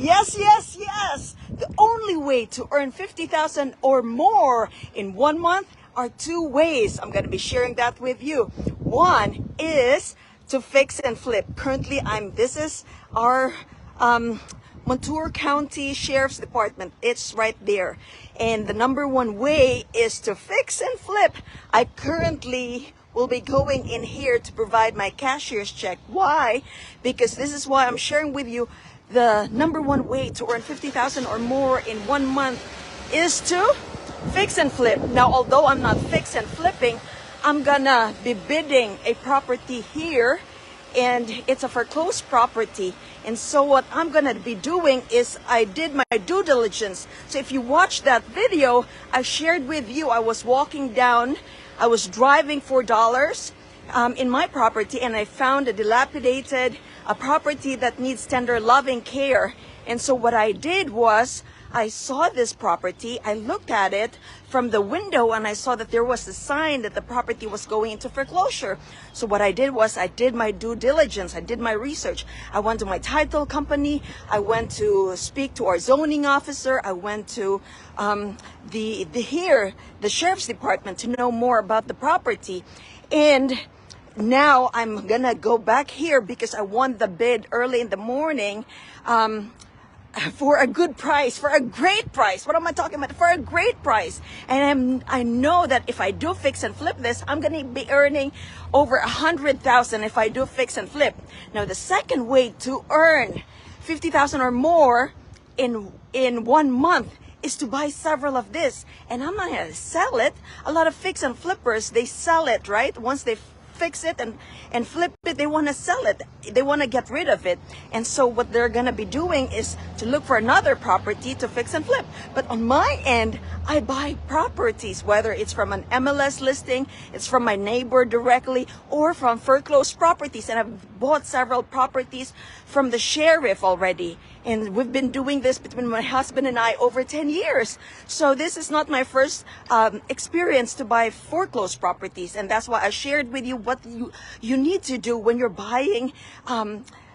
Yes, yes, yes. The only way to earn 50,000 or more in 1 month are two ways. I'm going to be sharing that with you. One is to fix and flip. Currently, this is our Montour County Sheriff's Department. It's right there. And the number one way is to fix and flip. I currently will be going in here to provide my cashier's check. Why? Because this is why I'm sharing with you the number one way to earn 50,000 or more in 1 month is to fix and flip. Now, although I'm not fix and flipping, I'm gonna be bidding a property here, and it's a foreclosed property. And so what I'm gonna be doing is I did my due diligence. So if you watch that video, I shared with you, I was walking down, I was driving $4 in my property, and I found a dilapidated property that needs tender loving care. And so what I did was I saw this property, I looked at it from the window, and I saw that there was a sign that the property was going into foreclosure. So what I did was I did my due diligence, I did my research. I went to my title company, I went to speak to our zoning officer, I went to the sheriff's department to know more about the property. And now I'm gonna go back here because I won the bid early in the morning for a good price, for a great price. What am I talking about? For a great price. And I know that if I do fix and flip this, I'm gonna be earning over 100,000 if I do fix and flip. Now, the second way to earn 50,000 or more in 1 month is to buy several of this. And I'm not gonna sell it. A lot of fix and flippers, they sell it, right? Once they fix it and flip it, they want to sell it, they want to get rid of it. And so what they're going to be doing is to look for another property to fix and flip. But on my end, I buy properties, whether it's from an MLS listing, it's from my neighbor directly, or from foreclosed properties. And I've bought several properties from the sheriff already, and we've been doing this between my husband and I over 10 years. So this is not my first experience to buy foreclosed properties, and that's why I shared with you what you need to do when you're buying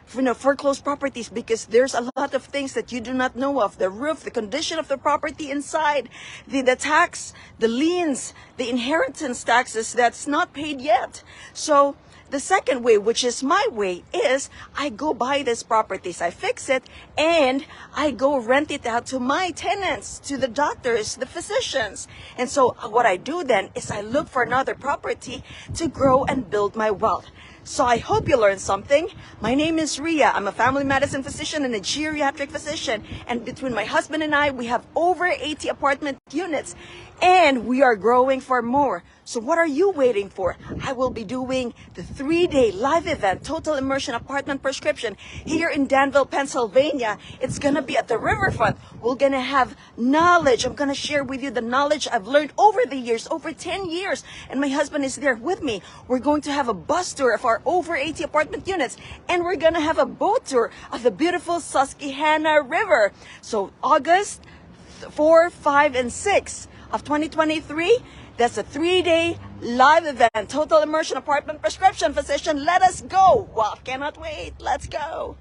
foreclosed properties, because there's a lot of things that you do not know of: the roof, the condition of the property inside, the tax, the liens, the inheritance taxes that's not paid yet. So the second way, which is my way, is I go buy these properties, I fix it, and I go rent it out to my tenants, to the doctors, the physicians. And so what I do then is I look for another property to grow and build my wealth. So I hope you learned something. My name is Ria. I'm a family medicine physician and a geriatric physician. And between my husband and I, we have over 80 apartment units, and we are growing for more. So what are you waiting for? I will be doing the 3-day live event, Total Immersion Apartment Prescription, here in Danville, Pennsylvania. It's going to be at the riverfront. We're going to have knowledge. I'm going to share with you the knowledge I've learned over the years, over 10 years. And my husband is there with me. We're going to have a bus tour of our over 80 apartment units. And we're going to have a boat tour of the beautiful Susquehanna River. So August 4, 5, and 6 of 2023, that's a 3-day live event, Total Immersion Apartment Prescription Physician. Let us go. Wow, cannot wait. Let's go.